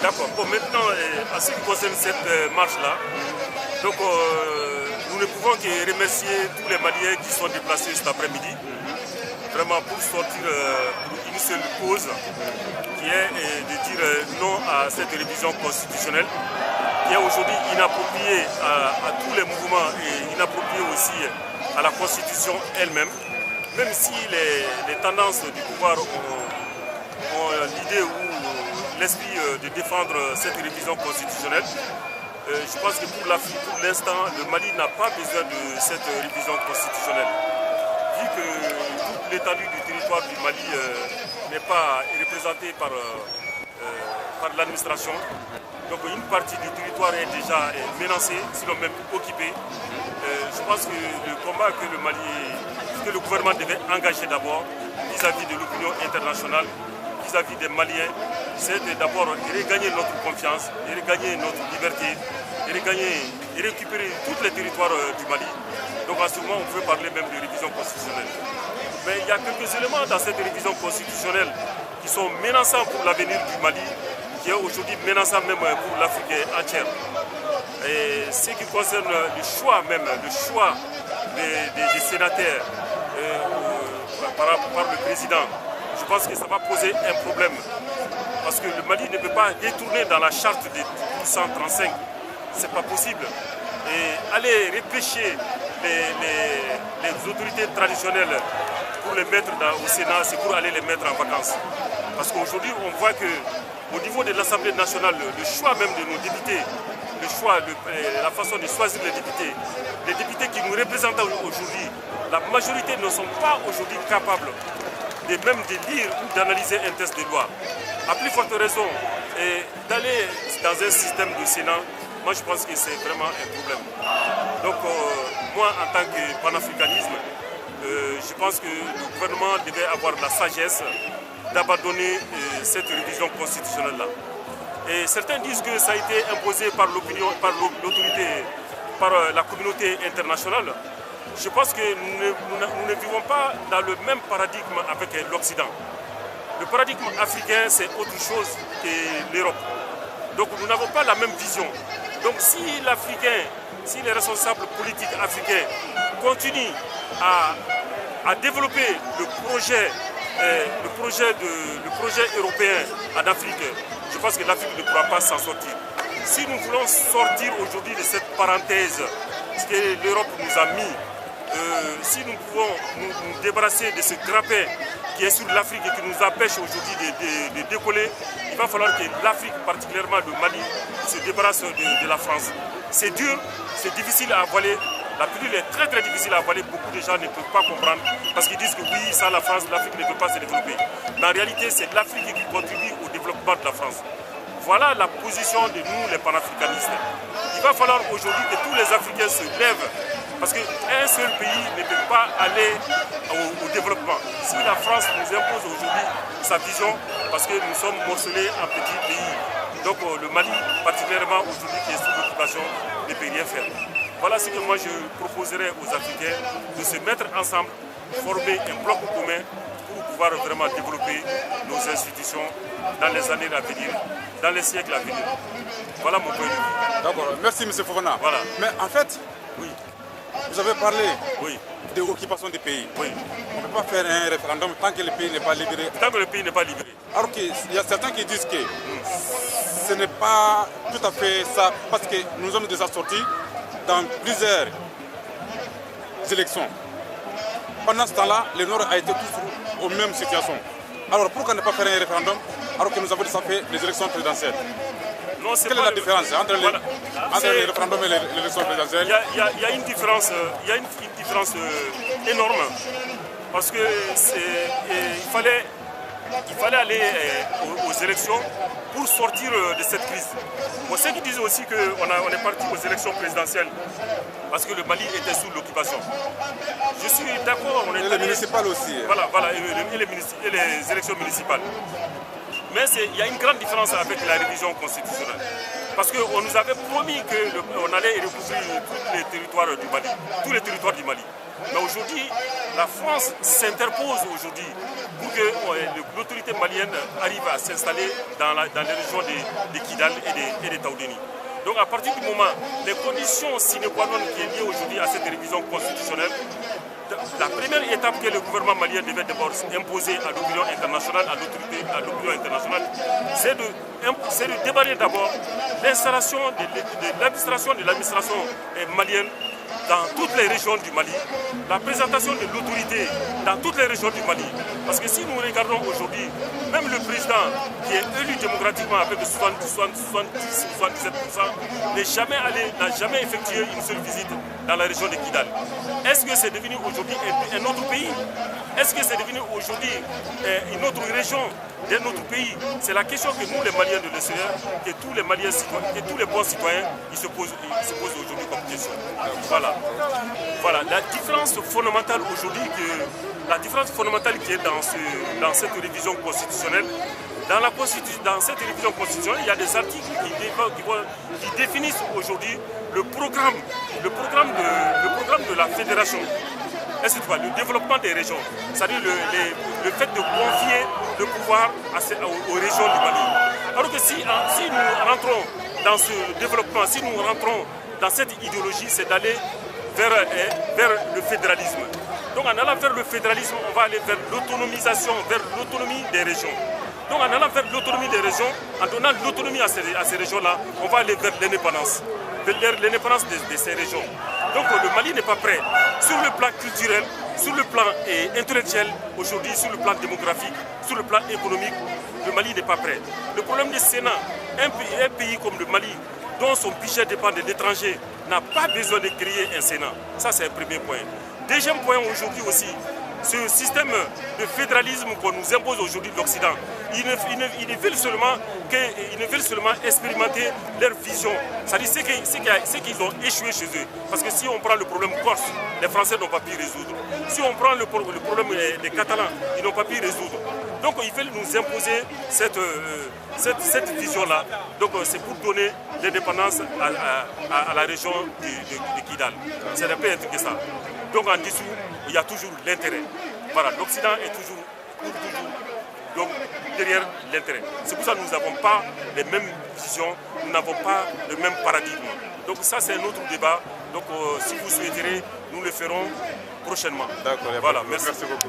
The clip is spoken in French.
D'accord. Bon, maintenant, en ce qui concerne cette marche-là, donc nous ne pouvons que remercier tous les Maliens qui sont déplacés cet après-midi, vraiment pour sortir pour une seule cause, qui est de dire non à cette révision constitutionnelle, qui est aujourd'hui inappropriée à tous les mouvements et inappropriée aussi à la Constitution elle-même, même si les tendances du pouvoir ont l'idée ou l'esprit de défendre cette révision constitutionnelle. Je pense que pour l'instant, le Mali n'a pas besoin de cette révision constitutionnelle. Vu que toute l'étendue du territoire du Mali n'est pas représentée par l'administration, donc une partie du territoire est déjà menacée, sinon même occupée. Je pense que le combat que le gouvernement devait engager d'abord vis-à-vis de l'opinion internationale, vis-à-vis des Maliens, c'est d'abord regagner notre confiance, regagner notre liberté, et récupérer tous les territoires du Mali. Donc à ce moment, on peut parler même de révision constitutionnelle. Mais il y a quelques éléments dans cette révision constitutionnelle qui sont menaçants pour l'avenir du Mali, qui est aujourd'hui menaçant même pour l'Afrique entière. Et ce qui concerne le choix des sénateurs par le président, je pense que ça va poser un problème. Parce que le Mali ne peut pas détourner dans la charte de 1235. Ce n'est pas possible. Et aller repêcher les autorités traditionnelles pour les mettre au Sénat, c'est pour aller les mettre en vacances. Parce qu'aujourd'hui, on voit qu'au niveau de l'Assemblée nationale, le choix même de nos députés, le choix, la façon de choisir les députés qui nous représentent aujourd'hui, la majorité ne sont pas aujourd'hui capables même de lire ou d'analyser un texte de loi. À plus forte raison, d'aller dans un système de Sénat, moi je pense que c'est vraiment un problème. Donc moi en tant que panafricanisme, je pense que le gouvernement devait avoir la sagesse d'abandonner cette révision constitutionnelle-là. Et certains disent que ça a été imposé par l'opinion, par l'autorité, par la communauté internationale. Je pense que nous ne vivons pas dans le même paradigme avec l'Occident. Le paradigme africain, c'est autre chose que l'Europe. Donc nous n'avons pas la même vision. Donc si les responsables politiques africains continuent à développer le projet européen en Afrique, je pense que l'Afrique ne pourra pas s'en sortir. Si nous voulons sortir aujourd'hui de cette parenthèse que l'Europe nous a mis, si nous pouvons nous débarrasser de ce grappin qui est sur l'Afrique et qui nous empêche aujourd'hui de décoller, il va falloir que l'Afrique, particulièrement le Mali, se débarrasse de la France. C'est dur, c'est difficile à avaler. La pilule est très très difficile à avaler. Beaucoup de gens ne peuvent pas comprendre parce qu'ils disent que oui, ça la France, l'Afrique ne peut pas se développer. Mais en réalité, c'est l'Afrique qui contribue au développement de la France. Voilà la position de nous, les panafricanistes. Il va falloir aujourd'hui que tous les Africains se lèvent. Parce qu'un seul pays ne peut pas aller au développement. Si la France nous impose aujourd'hui sa vision, parce que nous sommes morcelés en petits pays. Donc le Mali, particulièrement aujourd'hui qui est sous l'occupation, ne peut rien faire. Voilà ce que moi je proposerais aux Africains, de se mettre ensemble, former un bloc commun pour pouvoir vraiment développer nos institutions dans les années à venir, dans les siècles à venir. Voilà mon point de vue. D'accord, merci M. Fofana. Voilà. Mais en fait, oui. Vous avez parlé oui. de l'occupation des pays. Oui. On ne peut pas faire un référendum tant que le pays n'est pas libéré. Tant que le pays n'est pas libéré. Alors qu'il y a certains qui disent que ce n'est pas tout à fait ça, parce que nous sommes déjà sortis dans plusieurs élections. Pendant ce temps-là, le Nord a été tous aux mêmes situations. Alors pourquoi ne pas faire un référendum alors que nous avons déjà fait les élections présidentielles? Non, quelle est la différence entre le référendum et l'élection présidentielle? Il y a une différence, énorme. Parce que il fallait aller aux élections pour sortir de cette crise. Bon, ceux qui disent aussi qu'on est parti aux élections présidentielles parce que le Mali était sous l'occupation. Je suis d'accord. Et les municipales aussi. Voilà, et les élections municipales. Mais il y a une grande différence avec la révision constitutionnelle. Parce qu'on nous avait promis qu'on allait recouvrir tous les territoires du Mali. Mais aujourd'hui, la France s'interpose aujourd'hui pour que l'autorité malienne arrive à s'installer dans les régions de Kidal et de Taoudéni. Donc à partir du moment, les conditions sine qua non qui est liée aujourd'hui à cette révision constitutionnelle, la première étape que le gouvernement malien devait d'abord imposer à l'opinion internationale, à l'opinion internationale, c'est de débarrer d'abord l'installation de l'administration malienne dans toutes les régions du Mali, la présentation de l'autorité dans toutes les régions du Mali. Parce que si nous regardons aujourd'hui, même le président qui est élu démocratiquement avec 70-77% n'a jamais effectué une seule visite dans la région de Kidal. Est-ce que c'est devenu aujourd'hui un autre pays? Est-ce que c'est devenu aujourd'hui une autre région d'un autre pays? C'est la question que nous, les Maliens de l'extérieur, que tous les Maliens citoyens, que tous les bons citoyens, ils se posent aujourd'hui comme question. Voilà, la différence fondamentale aujourd'hui, qui est dans cette révision constitutionnelle, dans cette révision constitutionnelle, il y a des articles qui définissent aujourd'hui le programme de la fédération. Est-ce que tu vois, le développement des régions, c'est-à-dire le fait de confier le pouvoir aux régions du Mali. Alors que si nous rentrons dans ce développement, si nous rentrons dans cette idéologie, c'est d'aller vers le fédéralisme. Donc en allant vers le fédéralisme, on va aller vers l'autonomisation, vers l'autonomie des régions. Donc en allant vers l'autonomie des régions, en donnant l'autonomie à ces régions-là, on va aller vers l'indépendance, de ces régions. Donc le Mali n'est pas prêt sur le plan culturel, sur le plan intellectuel, aujourd'hui sur le plan démographique, sur le plan économique, le Mali n'est pas prêt. Le problème du Sénat, un pays comme le Mali, dont son budget dépend de l'étranger, n'a pas besoin de créer un Sénat. Ça, c'est un premier point. Deuxième point aujourd'hui aussi, ce système de fédéralisme qu'on nous impose aujourd'hui de l'Occident, ils ne veulent seulement expérimenter leur vision. C'est-à-dire ce qu'ils ont échoué chez eux. Parce que si on prend le problème corse, les Français n'ont pas pu résoudre. Si on prend le problème des Catalans, ils n'ont pas pu résoudre. Donc ils veulent nous imposer cette vision-là. Donc c'est pour donner l'indépendance à la région de Kidal. C'est un peu un truc que ça. Donc en dessous, il y a toujours l'intérêt. Voilà, l'Occident est toujours donc, derrière l'intérêt. C'est pour ça que nous n'avons pas les mêmes visions, nous n'avons pas le même paradigme. Donc ça, c'est un autre débat. Donc si vous souhaiterez, nous le ferons prochainement. D'accord, voilà, merci beaucoup.